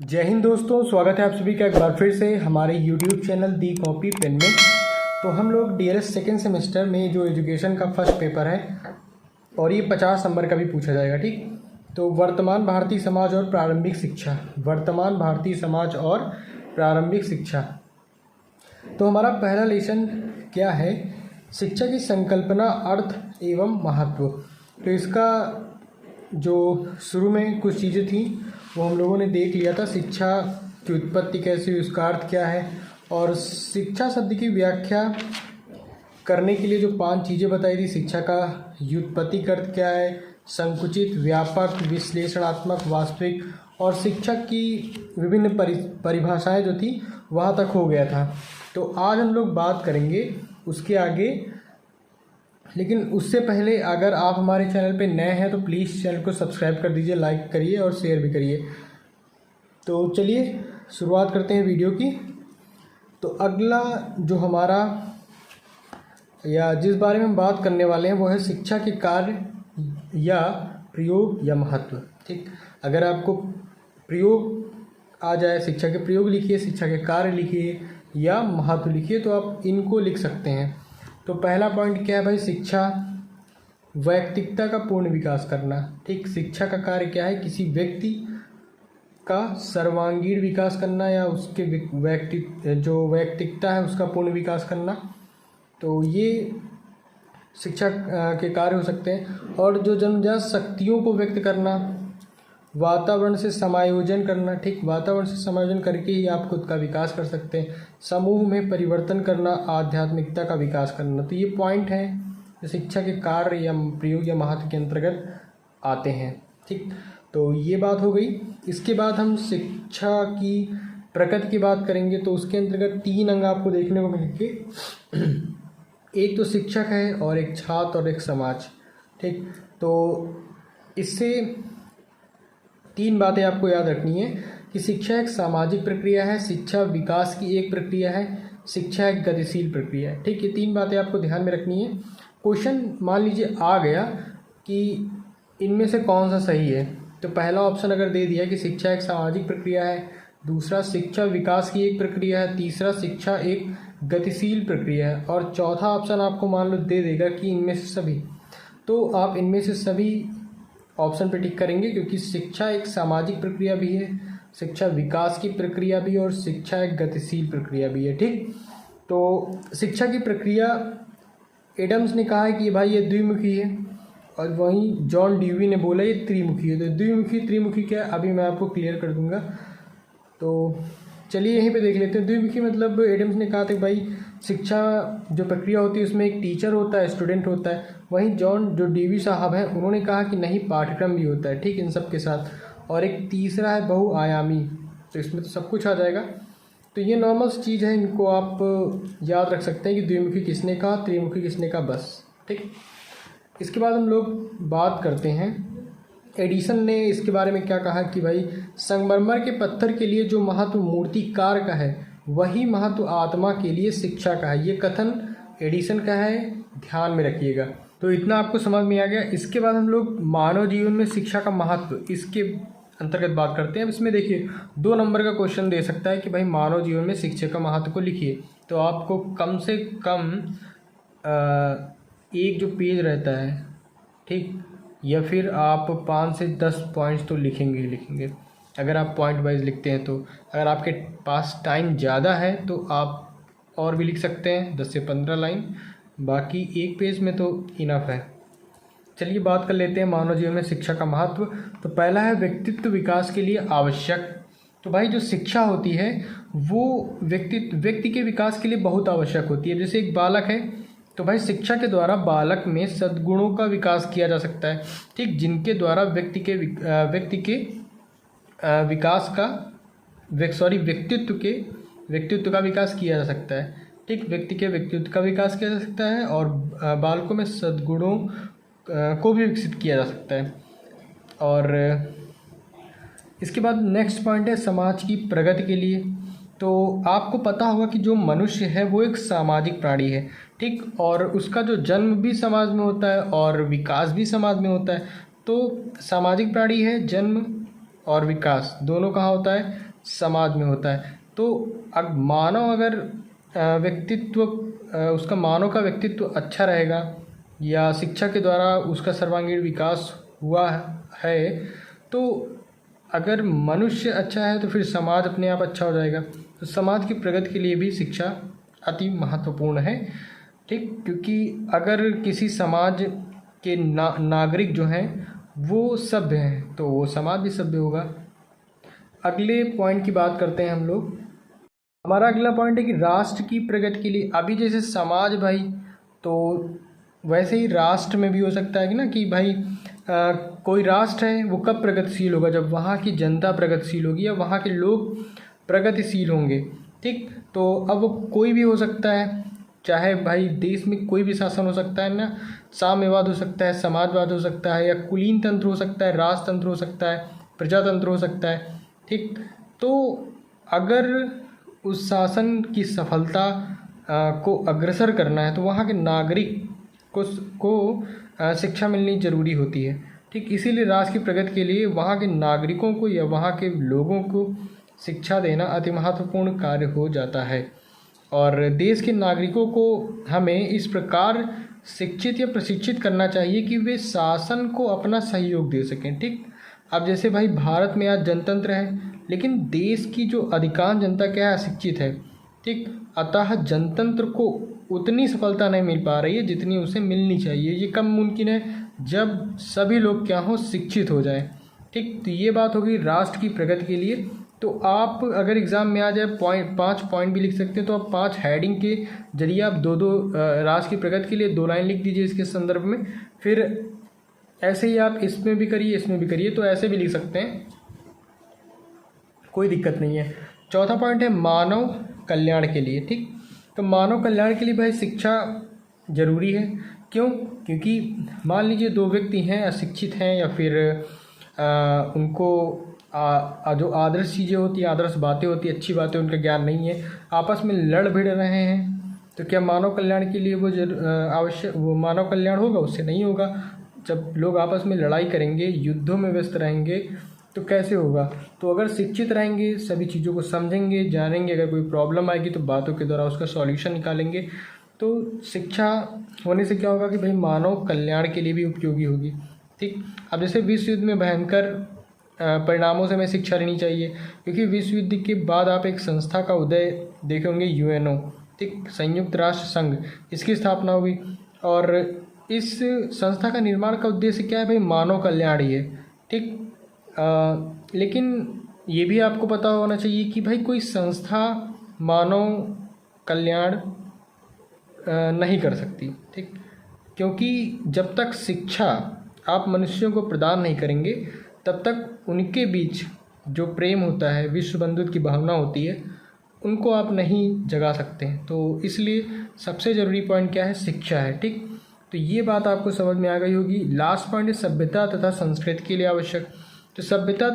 जय हिंद दोस्तों, स्वागत है आप सभी का एक बार फिर से हमारे YouTube चैनल दी कॉपी पेन में। तो हम लोग DLS सेकेंड सेमेस्टर में जो एजुकेशन का फर्स्ट पेपर है और ये 50 नंबर का भी पूछा जाएगा, ठीक। तो वर्तमान भारतीय समाज और प्रारंभिक शिक्षा, वर्तमान भारतीय समाज और प्रारंभिक शिक्षा। तो हमारा पहला लेसन क्या है? शिक्षा की संकल्पना, अर्थ एवं महत्व। तो इसका जो शुरू में कुछ चीज़ें थी वो हम लोगों ने देख लिया था। शिक्षा की उत्पत्ति कैसी हुई, उसका अर्थ क्या है, और शिक्षा शब्द की व्याख्या करने के लिए जो 5 चीज़ें बताई थी। शिक्षा का व्युत्पत्ति का अर्थ क्या है, संकुचित, व्यापक, विश्लेषणात्मक, वास्तविक, और शिक्षा की विभिन्न परिभाषाएं जो थी वहाँ तक हो गया था। तो आज हम लोग बात करेंगे उसके आगे, लेकिन उससे पहले अगर आप हमारे चैनल पे नए हैं तो प्लीज़ चैनल को सब्सक्राइब कर दीजिए, लाइक करिए और शेयर भी करिए। तो चलिए शुरुआत करते हैं वीडियो की। तो अगला जो हमारा या जिस बारे में हम बात करने वाले हैं वो है शिक्षा के कार्य या प्रयोग या महत्व, ठीक। अगर आपको प्रयोग आ जाए, शिक्षा के प्रयोग लिखिए, शिक्षा के कार्य लिखिए या महत्व लिखिए, तो आप इनको लिख सकते हैं। तो पहला पॉइंट क्या है भाई? शिक्षा व्यक्तित्व का पूर्ण विकास करना, ठीक। शिक्षा का कार्य क्या है? किसी व्यक्ति का सर्वांगीण विकास करना या उसके व्यक्तित्व है उसका पूर्ण विकास करना। तो ये शिक्षा के कार्य हो सकते हैं। और जो जन्मजात शक्तियों को व्यक्त करना, वातावरण से समायोजन करना, ठीक। वातावरण से समायोजन करके ही आप खुद का विकास कर सकते हैं। समूह में परिवर्तन करना, आध्यात्मिकता का विकास करना। तो ये पॉइंट हैं जो शिक्षा के कार्य या प्रयोग या महत्व के अंतर्गत आते हैं, ठीक। तो ये बात हो गई। इसके बाद हम शिक्षा की प्रकृति की बात करेंगे। तो उसके अंतर्गत 3 अंग आपको देखने को मिलेंगे। एक तो शिक्षक है और एक छात्र और एक समाज, ठीक। तो इससे 3 बातें आपको याद रखनी है कि शिक्षा एक सामाजिक प्रक्रिया है, शिक्षा विकास की एक प्रक्रिया है, शिक्षा एक गतिशील प्रक्रिया है, ठीक। ये 3 बातें आपको ध्यान में रखनी है। क्वेश्चन मान लीजिए आ गया कि इनमें से कौन सा सही है, तो पहला ऑप्शन अगर दे दिया कि शिक्षा एक सामाजिक प्रक्रिया है, दूसरा शिक्षा विकास की एक प्रक्रिया है, तीसरा शिक्षा एक गतिशील प्रक्रिया है, और चौथा ऑप्शन आपको मान लो दे देगा कि इनमें से सभी, तो आप इनमें से सभी ऑप्शन पे टिक करेंगे, क्योंकि शिक्षा एक सामाजिक प्रक्रिया भी है, शिक्षा विकास की प्रक्रिया भी और शिक्षा एक गतिशील प्रक्रिया भी है, ठीक। तो शिक्षा की प्रक्रिया एडम्स ने कहा है कि भाई ये द्विमुखी है, और वहीं जॉन ड्यूवी ने बोला ये त्रिमुखी है। तो द्विमुखी त्रिमुखी क्या है अभी मैं आपको क्लियर कर दूंगा। तो चलिए यहीं पे देख लेते हैं। द्विमुखी मतलब एडम्स ने कहा था कि भाई शिक्षा जो प्रक्रिया होती है उसमें एक टीचर होता है, स्टूडेंट होता है। वहीं जॉन जो डीवी साहब हैं उन्होंने कहा कि नहीं, पाठ्यक्रम भी होता है, ठीक, इन सब के साथ। और एक तीसरा है बहुआयामी, तो इसमें तो सब कुछ आ जाएगा। तो ये नॉर्मल चीज़ है, इनको आप याद रख सकते हैं कि द्विमुखी किसने कहा, त्रिमुखी किसने कहा, बस, ठीक। इसके बाद हम लोग बात करते हैं एडिसन ने इसके बारे में क्या कहा कि भाई संगमरमर के पत्थर के लिए जो महत्व मूर्तिकार का है वही महत्व आत्मा के लिए शिक्षा का है। ये कथन एडिसन का है, ध्यान में रखिएगा। तो इतना आपको समझ में आ गया। इसके बाद हम लोग मानव जीवन में शिक्षा का महत्व, इसके अंतर्गत बात करते हैं। अब इसमें देखिए 2 नंबर का क्वेश्चन दे सकता है कि भाई मानव जीवन में शिक्षा का महत्व को लिखिए। तो आपको कम से कम एक जो पेज रहता है, ठीक, या फिर आप 5 से 10 पॉइंट्स तो लिखेंगे अगर आप पॉइंट वाइज लिखते हैं। तो अगर आपके पास टाइम ज़्यादा है तो आप और भी लिख सकते हैं 10 से 15 लाइन, बाकी एक पेज में तो इनफ है। चलिए बात कर लेते हैं मानव जीवन में शिक्षा का महत्व। तो पहला है व्यक्तित्व विकास के लिए आवश्यक। तो भाई जो शिक्षा होती है वो व्यक्ति के विकास के लिए बहुत आवश्यक होती है। जैसे एक बालक है तो भाई शिक्षा के द्वारा बालक में सद्गुणों का विकास किया जा सकता है, ठीक, जिनके द्वारा व्यक्तित्व का विकास किया जा सकता है, ठीक। व्यक्ति के व्यक्तित्व का विकास किया जा सकता है और बालकों में सद्गुणों को भी विकसित किया जा सकता है। और इसके बाद नेक्स्ट पॉइंट है समाज की प्रगति के लिए। तो आपको पता होगा कि जो मनुष्य है वो एक सामाजिक प्राणी है, ठीक, और उसका जो जन्म भी समाज में होता है और विकास भी समाज में होता है। तो सामाजिक प्राणी है, जन्म और विकास दोनों कहाँ होता है? समाज में होता है। तो मानव अगर व्यक्तित्व उसका मानव का व्यक्तित्व अच्छा रहेगा या शिक्षा के द्वारा उसका सर्वांगीण विकास हुआ है, तो अगर मनुष्य अच्छा है तो फिर समाज अपने आप अच्छा हो जाएगा। तो समाज की प्रगति के लिए भी शिक्षा अति महत्वपूर्ण है, ठीक। क्योंकि अगर किसी समाज के नागरिक जो हैं वो सभ्य हैं तो वो समाज भी सभ्य होगा। अगले पॉइंट की बात करते हैं हम लोग। हमारा अगला पॉइंट है कि राष्ट्र की प्रगति के लिए, अभी जैसे समाज भाई, तो वैसे ही राष्ट्र में भी हो सकता है कि ना कि भाई कोई राष्ट्र है वो कब प्रगतिशील होगा, जब वहाँ की जनता प्रगतिशील होगी या वहाँ के लोग प्रगतिशील होंगे, ठीक। तो अब कोई भी हो सकता है, चाहे भाई देश में कोई भी शासन हो सकता है ना, साम्यवाद हो सकता है, समाजवाद हो सकता है, या कुलीन तंत्र हो सकता है, राजतंत्र हो सकता है, प्रजातंत्र हो सकता है, ठीक। तो अगर उस शासन की सफलता को अग्रसर करना है तो वहाँ के नागरिक को शिक्षा मिलनी ज़रूरी होती है, ठीक। इसीलिए राष्ट्र की प्रगति के लिए वहाँ के नागरिकों को या वहाँ के लोगों को शिक्षा देना अति महत्वपूर्ण कार्य हो जाता है। और देश के नागरिकों को हमें इस प्रकार शिक्षित या प्रशिक्षित करना चाहिए कि वे शासन को अपना सहयोग दे सकें, ठीक। अब जैसे भाई भारत में आज जनतंत्र है, लेकिन देश की जो अधिकांश जनता क्या है, अशिक्षित है, ठीक। अतः जनतंत्र को उतनी सफलता नहीं मिल पा रही है जितनी उसे मिलनी चाहिए। ये कब मुमकिन है, जब सभी लोग क्या हो, शिक्षित हो जाएं, ठीक। तो ये बात होगी राष्ट्र की प्रगति के लिए। तो आप अगर एग्ज़ाम में आ जाए 5 पॉइंट भी लिख सकते हैं, तो आप 5 हेडिंग के जरिए आप 2-2 राष्ट्र की प्रगति के लिए 2 लाइन लिख दीजिए इसके संदर्भ में। फिर ऐसे ही आप इसमें भी करिए, इसमें भी करिए, तो ऐसे भी लिख सकते हैं, कोई दिक्कत नहीं है। चौथा पॉइंट है मानव कल्याण के लिए, ठीक। तो मानव कल्याण के लिए भाई शिक्षा ज़रूरी है। क्यों? क्योंकि मान लीजिए 2 व्यक्ति हैं, अशिक्षित हैं, या फिर उनको जो आदर्श चीज़ें होती हैं, आदर्श बातें होती हैं, अच्छी बातें, उनका ज्ञान नहीं है, आपस में लड़ भिड़ रहे हैं, तो क्या मानव कल्याण के लिए वो मानव कल्याण होगा? उससे नहीं होगा। जब लोग आपस में लड़ाई करेंगे, युद्धों में व्यस्त रहेंगे, तो कैसे होगा? तो अगर शिक्षित रहेंगे, सभी चीज़ों को समझेंगे, जानेंगे, अगर कोई प्रॉब्लम आएगी तो बातों के द्वारा उसका सॉल्यूशन निकालेंगे, तो शिक्षा होने से क्या होगा कि भाई मानव कल्याण के लिए भी उपयोगी होगी, ठीक। अब जैसे विश्व युद्ध में भयंकर परिणामों से हमें शिक्षा लेनी चाहिए, क्योंकि विश्व युद्ध के बाद आप एक संस्था का उदय देखे होंगे, यूएनओ, ठीक, संयुक्त राष्ट्र संघ, इसकी स्थापना हुई। और इस संस्था का निर्माण का उद्देश्य क्या है भाई? मानव कल्याण ही है, ठीक। लेकिन ये भी आपको पता होना चाहिए कि भाई कोई संस्था मानव कल्याण नहीं कर सकती, ठीक। क्योंकि जब तक शिक्षा आप मनुष्यों को प्रदान नहीं करेंगे, तब तक उनके बीच जो प्रेम होता है, विश्व बंधुत्व की भावना होती है, उनको आप नहीं जगा सकते। तो इसलिए सबसे ज़रूरी पॉइंट क्या है? शिक्षा है, ठीक। तो ये बात आपको समझ में आ गई होगी। लास्ट पॉइंट है सभ्यता तथा संस्कृति के लिए आवश्यक। तो सभ्यता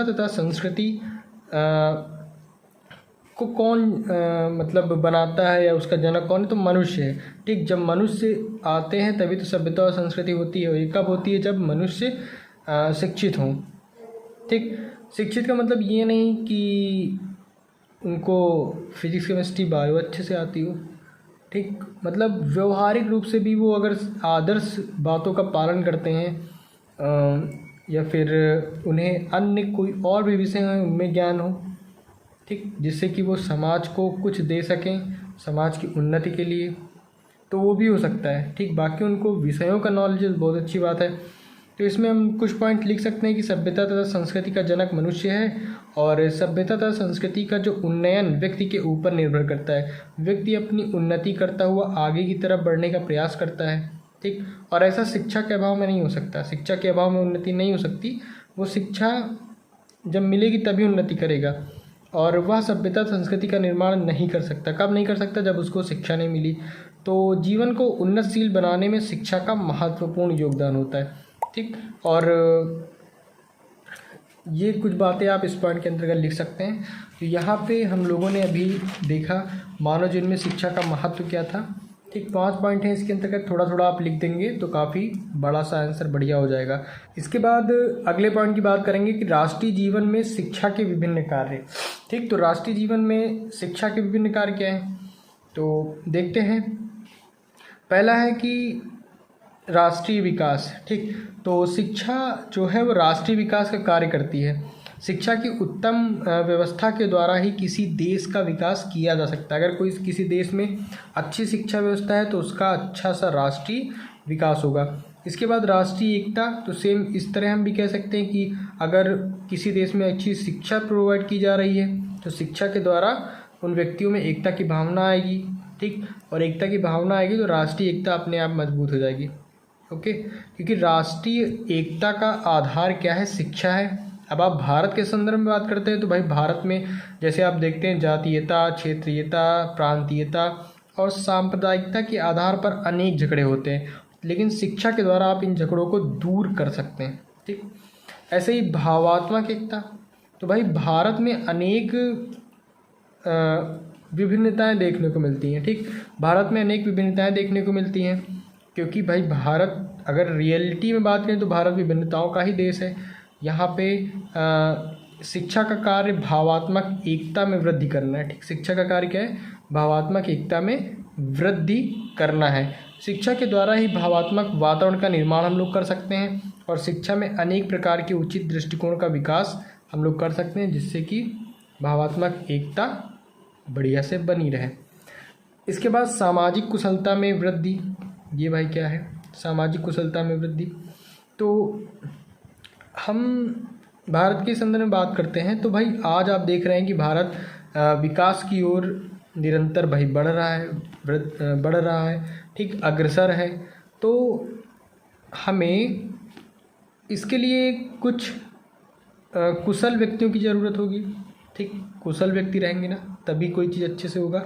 तथा संस्कृति को कौन मतलब बनाता है या उसका जनक कौन है? तो मनुष्य है, ठीक। जब मनुष्य आते हैं तभी तो सभ्यता और संस्कृति होती है। ये कब होती है? जब मनुष्य शिक्षित हों, ठीक। शिक्षित का मतलब ये नहीं कि उनको फिजिक्स केमिस्ट्री बायो अच्छे से आती हो, ठीक। मतलब व्यवहारिक रूप से भी वो अगर आदर्श बातों का पालन करते हैं, या फिर उन्हें अन्य कोई और भी विषय हैं उनमें ज्ञान हो, ठीक, जिससे कि वो समाज को कुछ दे सकें, समाज की उन्नति के लिए, तो वो भी हो सकता है, ठीक। बाकी उनको विषयों का नॉलेज बहुत अच्छी बात है। तो इसमें हम कुछ पॉइंट लिख सकते हैं कि सभ्यता तथा संस्कृति का जनक मनुष्य है, और सभ्यता तथा संस्कृति का जो उन्नयन व्यक्ति के ऊपर निर्भर करता है। व्यक्ति अपनी उन्नति करता हुआ आगे की तरफ बढ़ने का प्रयास करता है, ठीक। और ऐसा शिक्षा के अभाव में नहीं हो सकता। शिक्षा के अभाव में उन्नति नहीं हो सकती। वो शिक्षा जब मिलेगी तभी उन्नति करेगा, और वह सभ्यता संस्कृति का निर्माण नहीं कर सकता। कब नहीं कर सकता? जब उसको शिक्षा नहीं मिली। तो जीवन को उन्नतशील बनाने में शिक्षा का महत्वपूर्ण योगदान होता है, ठीक। और ये कुछ बातें आप इस पॉइंट के अंतर्गत लिख सकते हैं। तो यहाँ पे हम लोगों ने अभी देखा मानव जीवन में शिक्षा का महत्व क्या था, ठीक, 5 पॉइंट हैं इसके अंतर्गत, थोड़ा थोड़ा आप लिख देंगे तो काफ़ी बड़ा सा आंसर बढ़िया हो जाएगा। इसके बाद अगले पॉइंट की बात करेंगे कि राष्ट्रीय जीवन में शिक्षा के विभिन्न कार्य। ठीक, तो राष्ट्रीय जीवन में शिक्षा के विभिन्न कार्य क्या हैं, तो देखते हैं। पहला है कि राष्ट्रीय विकास। ठीक, तो शिक्षा जो है वो राष्ट्रीय विकास का कार्य करती है। शिक्षा की उत्तम व्यवस्था के द्वारा ही किसी देश का विकास किया जा सकता है। अगर कोई किसी देश में अच्छी शिक्षा व्यवस्था है तो उसका अच्छा सा राष्ट्रीय विकास होगा। इसके बाद राष्ट्रीय एकता, तो सेम इस तरह हम भी कह सकते हैं कि अगर किसी देश में अच्छी शिक्षा प्रोवाइड की जा रही है तो शिक्षा के द्वारा उन व्यक्तियों में एकता की भावना आएगी। ठीक, और एकता की भावना आएगी तो राष्ट्रीय एकता अपने आप मजबूत हो जाएगी। ओके, क्योंकि राष्ट्रीय एकता का आधार क्या है, शिक्षा है। अब आप भारत के संदर्भ में बात करते हैं तो भाई भारत में जैसे आप देखते हैं जातीयता, क्षेत्रीयता, प्रांतीयता और सांप्रदायिकता के आधार पर अनेक झगड़े होते हैं, लेकिन शिक्षा के द्वारा आप इन झगड़ों को दूर कर सकते हैं। ठीक, ऐसे ही भावात्मक एकता, तो भाई भारत में अनेक विभिन्नताएं देखने को मिलती हैं। ठीक, भारत में अनेक विभिन्नताएं देखने को मिलती हैं क्योंकि भाई भारत अगर रियलिटी में बात करें तो भारत विभिन्नताओं का ही देश है। यहाँ पे शिक्षा का कार्य भावात्मक एकता में वृद्धि करना है। ठीक, शिक्षा का कार्य क्या है, भावात्मक एकता में वृद्धि करना है। शिक्षा के द्वारा ही भावात्मक वातावरण का निर्माण हम लोग कर सकते हैं और शिक्षा में अनेक प्रकार के उचित दृष्टिकोण का विकास हम लोग कर सकते हैं जिससे कि भावात्मक एकता बढ़िया से बनी रहे। इसके बाद सामाजिक कुशलता में वृद्धि, ये भाई क्या है, सामाजिक कुशलता में वृद्धि। तो हम भारत के संदर्भ में बात करते हैं तो भाई आज आप देख रहे हैं कि भारत विकास की ओर निरंतर भाई बढ़ रहा है। ठीक, अग्रसर है। तो हमें इसके लिए कुछ कुशल व्यक्तियों की ज़रूरत होगी। ठीक, कुशल व्यक्ति रहेंगे ना तभी कोई चीज़ अच्छे से होगा।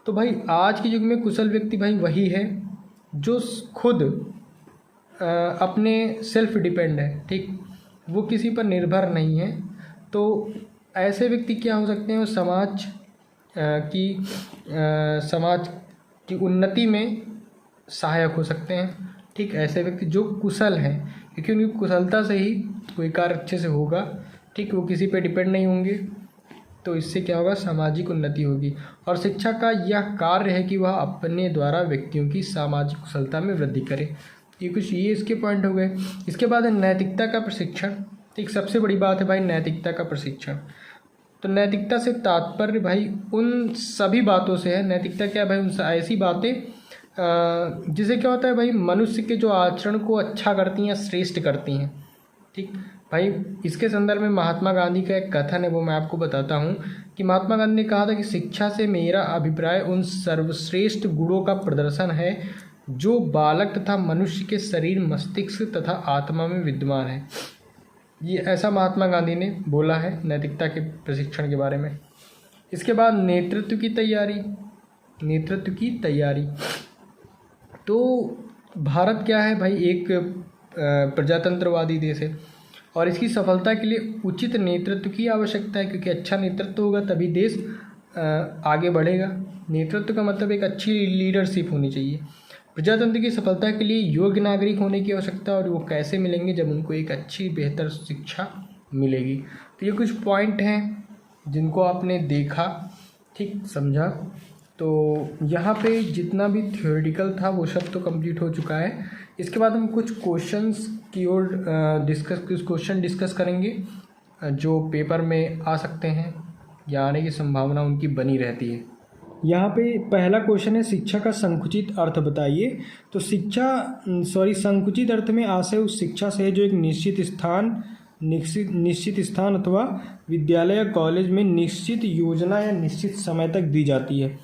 तो भाई आज के युग में कुशल व्यक्ति भाई वही है जो खुद अपने सेल्फ डिपेंड है। ठीक, वो किसी पर निर्भर नहीं है। तो ऐसे व्यक्ति क्या हो सकते हैं, वो समाज की उन्नति में सहायक हो सकते हैं। ठीक, ऐसे व्यक्ति जो कुशल हैं क्योंकि उनकी कुशलता से ही कोई कार्य अच्छे से होगा। ठीक, वो किसी पे डिपेंड नहीं होंगे तो इससे क्या होगा, सामाजिक उन्नति होगी। और शिक्षा का यह कार्य है कि वह अपने द्वारा व्यक्तियों की सामाजिक कुशलता में वृद्धि करे। ये इसके पॉइंट हो गए। इसके बाद है नैतिकता का प्रशिक्षण। ठीक, सबसे बड़ी बात है भाई नैतिकता का प्रशिक्षण। तो नैतिकता से तात्पर्य भाई उन सभी बातों से है। नैतिकता क्या है भाई, उन ऐसी बातें जिसे क्या होता है भाई, मनुष्य के जो आचरण को अच्छा करती हैं, श्रेष्ठ करती हैं। ठीक भाई, इसके संदर्भ में महात्मा गांधी का एक कथन है, वो मैं आपको बताता हूँ कि महात्मा गांधी ने कहा था कि शिक्षा से मेरा अभिप्राय उन सर्वश्रेष्ठ गुणों का प्रदर्शन है जो बालक तथा मनुष्य के शरीर, मस्तिष्क तथा आत्मा में विद्यमान है। ये ऐसा महात्मा गांधी ने बोला है नैतिकता के प्रशिक्षण के बारे में। इसके बाद नेतृत्व की तैयारी। तो भारत क्या है भाई, एक प्रजातंत्रवादी देश है और इसकी सफलता के लिए उचित नेतृत्व की आवश्यकता है क्योंकि अच्छा नेतृत्व होगा तभी देश आगे बढ़ेगा। नेतृत्व का मतलब एक अच्छी लीडरशिप होनी चाहिए। प्रजातंत्र की सफलता के लिए योग्य नागरिक होने की आवश्यकता, और वो कैसे मिलेंगे, जब उनको एक अच्छी बेहतर शिक्षा मिलेगी। तो ये कुछ पॉइंट हैं जिनको आपने देखा, ठीक समझा। तो यहाँ पे जितना भी थ्योरेटिकल था वो सब तो कंप्लीट हो चुका है। इसके बाद हम कुछ क्वेश्चंस की ओर क्वेश्चन डिस्कस करेंगे जो पेपर में आ सकते हैं या आने की संभावना उनकी बनी रहती है। यहाँ पे पहला क्वेश्चन है, शिक्षा का संकुचित अर्थ बताइए। तो संकुचित अर्थ में आशय उस शिक्षा से है जो एक निश्चित स्थान अथवा विद्यालय या कॉलेज में निश्चित योजना या निश्चित समय तक दी जाती है।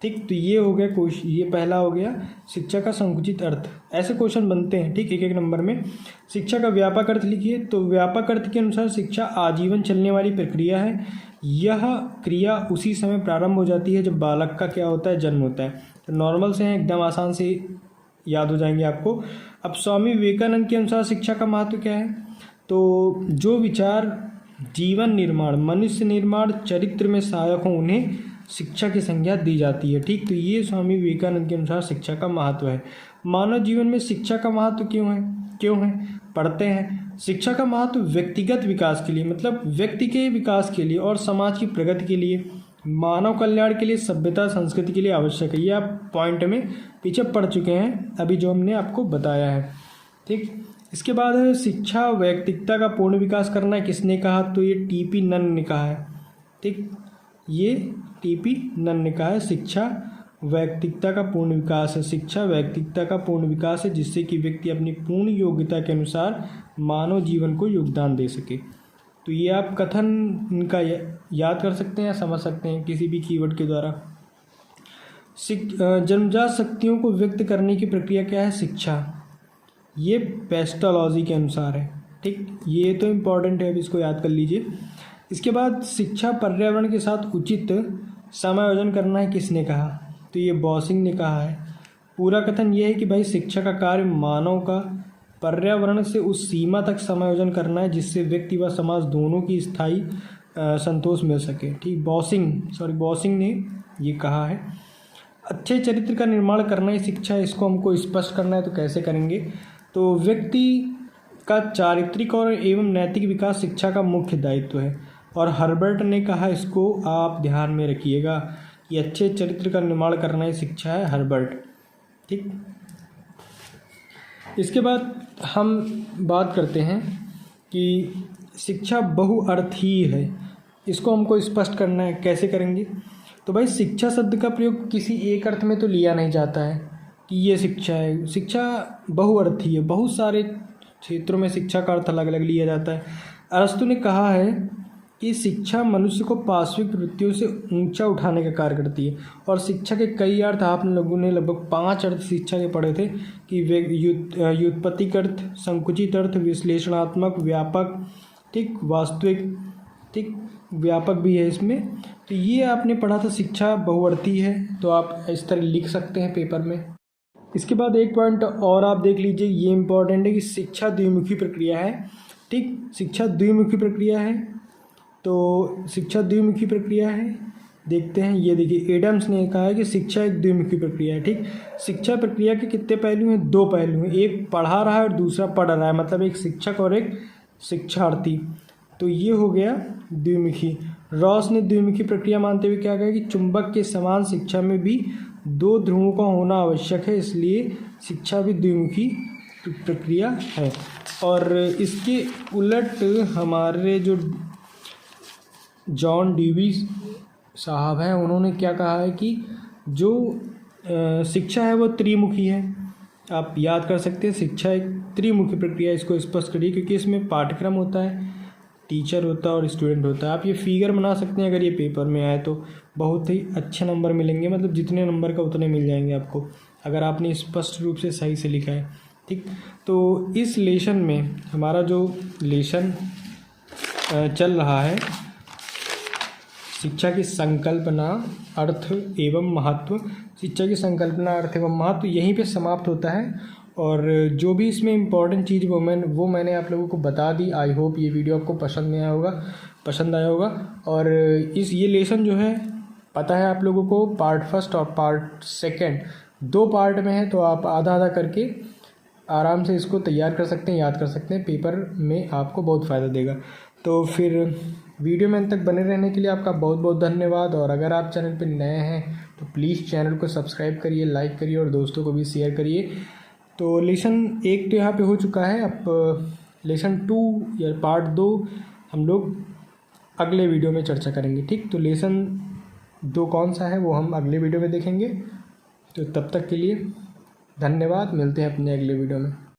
ठीक, तो ये हो गया क्वेश्चन, ये पहला हो गया शिक्षा का संकुचित अर्थ। ऐसे क्वेश्चन बनते हैं ठीक, एक नंबर में। शिक्षा का व्यापक अर्थ लिखिए। तो व्यापक अर्थ के अनुसार शिक्षा आजीवन चलने वाली प्रक्रिया है। यह क्रिया उसी समय प्रारंभ हो जाती है जब बालक का क्या होता है, जन्म होता है। तो नॉर्मल से हैं, एकदम आसान से याद हो जाएंगे आपको। अब स्वामी विवेकानंद के अनुसार शिक्षा का महत्व क्या है, तो जो विचार जीवन निर्माण, मनुष्य निर्माण, चरित्र में सहायक हों उन्हें शिक्षा की संज्ञा दी जाती है। ठीक, तो ये स्वामी विवेकानंद के अनुसार शिक्षा का महत्व है। मानव जीवन में शिक्षा का महत्व क्यों है पढ़ते हैं। शिक्षा का महत्व व्यक्तिगत विकास के लिए, मतलब व्यक्ति के विकास के लिए और समाज की प्रगति के लिए, मानव कल्याण के लिए, सभ्यता संस्कृति के लिए आवश्यक है। ये आप पॉइंट में पीछे पढ़ चुके हैं अभी जो हमने आपको बताया है। ठीक, इसके बाद है शिक्षा वैयक्तिकता का पूर्ण विकास करना है। किसने कहा, तो ये टीपी नन ने कहा है। ठीक, ये टीपी नन ने कहा है शिक्षा वैयक्तिकता का पूर्ण विकास है। शिक्षा वैयक्तिकता का पूर्ण विकास है जिससे कि व्यक्ति अपनी पूर्ण योग्यता के अनुसार मानव जीवन को योगदान दे सके। तो ये आप कथन इनका याद कर सकते हैं या समझ सकते हैं किसी भी कीवर्ड के द्वारा। जन्मजात शक्तियों को व्यक्त करने की प्रक्रिया क्या है, शिक्षा। ये पेस्टोलॉजी के अनुसार है। ठीक, ये तो इम्पॉर्टेंट है, अब इसको याद कर लीजिए। इसके बाद शिक्षा पर्यावरण के साथ उचित समायोजन करना है। किसने कहा, तो ये बॉसिंग ने कहा है। पूरा कथन ये है कि भाई शिक्षा का कार्य मानव का पर्यावरण से उस सीमा तक समायोजन करना है जिससे व्यक्ति व समाज दोनों की स्थायी संतोष मिल सके। ठीक, बॉसिंग ने ये कहा है। अच्छे चरित्र का निर्माण करना ही शिक्षा है, इसको हमको स्पष्ट करना है। तो कैसे करेंगे, तो व्यक्ति का चारित्रिक और एवं नैतिक विकास शिक्षा का मुख्य दायित्व है। और हर्बर्ट ने कहा, इसको आप ध्यान में रखिएगा कि अच्छे चरित्र का निर्माण करना ही शिक्षा है, हर्बर्ट। ठीक, इसके बाद हम बात करते हैं कि शिक्षा बहुअर्थीय है, इसको हमको स्पष्ट करना है। कैसे करेंगे, तो भाई शिक्षा शब्द का प्रयोग किसी एक अर्थ में तो लिया नहीं जाता है कि ये शिक्षा है। शिक्षा बहुअर्थीय है, बहुत सारे क्षेत्रों में शिक्षा का अर्थ अलग अलग लिया जाता है। अरस्तु ने कहा है कि शिक्षा मनुष्य को पाश्विक वृत्तियों से ऊंचा उठाने का कार्य करती है। और शिक्षा के कई अर्थ आप लोगों ने लगभग 5 अर्थ शिक्षा के पढ़े थे कि व्युत्पत्तिक अर्थ, संकुचित अर्थ, विश्लेषणात्मक, व्यापक, ठीक, वास्तविक, ठीक, व्यापक भी है इसमें। तो ये आपने पढ़ा था, शिक्षा बहुअर्थीय है, तो आप इस तरह लिख सकते हैं पेपर में। इसके बाद एक पॉइंट और आप देख लीजिए, ये इंपॉर्टेंट है कि शिक्षा द्विमुखी प्रक्रिया है। ठीक, शिक्षा द्विमुखी प्रक्रिया है, तो शिक्षा द्विमुखी प्रक्रिया है, देखते हैं। ये देखिए, एडम्स ने कहा है कि शिक्षा एक द्विमुखी प्रक्रिया है। ठीक, शिक्षा प्रक्रिया के कितने पहलू हैं, 2 पहलू हैं, एक पढ़ा रहा है और दूसरा पढ़ रहा है, मतलब एक शिक्षक और एक शिक्षार्थी। तो ये हो गया द्विमुखी। रॉस ने द्विमुखी प्रक्रिया मानते हुए क्या कहा कि चुंबक के समान शिक्षा में भी 2 ध्रुवों का होना आवश्यक है, इसलिए शिक्षा भी द्विमुखी प्रक्रिया है। और इसके उलट हमारे जो जॉन डीवी साहब हैं, उन्होंने क्या कहा है कि जो शिक्षा है वो त्रिमुखी है। आप याद कर सकते हैं, शिक्षा एक त्रिमुखी प्रक्रिया, इसको स्पष्ट करिए क्योंकि इसमें पाठ्यक्रम होता है, टीचर होता है और स्टूडेंट होता है। आप ये फिगर बना सकते हैं, अगर ये पेपर में आए तो बहुत ही अच्छे नंबर मिलेंगे, मतलब जितने नंबर का उतने मिल जाएंगे आपको अगर आपने स्पष्ट रूप से सही से लिखा है। ठीक, तो इस लेसन में हमारा जो लेसन चल रहा है, शिक्षा की संकल्पना, अर्थ एवं महत्व, शिक्षा की संकल्पना, अर्थ एवं महत्व यहीं पे समाप्त होता है। और जो भी इसमें इम्पॉर्टेंट चीज़ वो मैंने आप लोगों को बता दी। आई होप ये वीडियो आपको पसंद आया होगा। और ये लेसन जो है, पता है आप लोगों को, पार्ट फर्स्ट और पार्ट सेकंड 2 पार्ट में है, तो आप आधा आधा करके आराम से इसको तैयार कर सकते हैं, याद कर सकते हैं, पेपर में आपको बहुत फ़ायदा देगा। तो फिर वीडियो में अंत तक बने रहने के लिए आपका बहुत बहुत धन्यवाद। और अगर आप चैनल पर नए हैं तो प्लीज़ चैनल को सब्सक्राइब करिए, लाइक करिए और दोस्तों को भी शेयर करिए। तो लेसन 1 तो यहाँ पे हो चुका है, अब लेसन 2 या पार्ट 2 हम लोग अगले वीडियो में चर्चा करेंगे। ठीक, तो लेसन 2 कौन सा है वो हम अगले वीडियो में देखेंगे। तो तब तक के लिए धन्यवाद, मिलते हैं अपने अगले वीडियो में।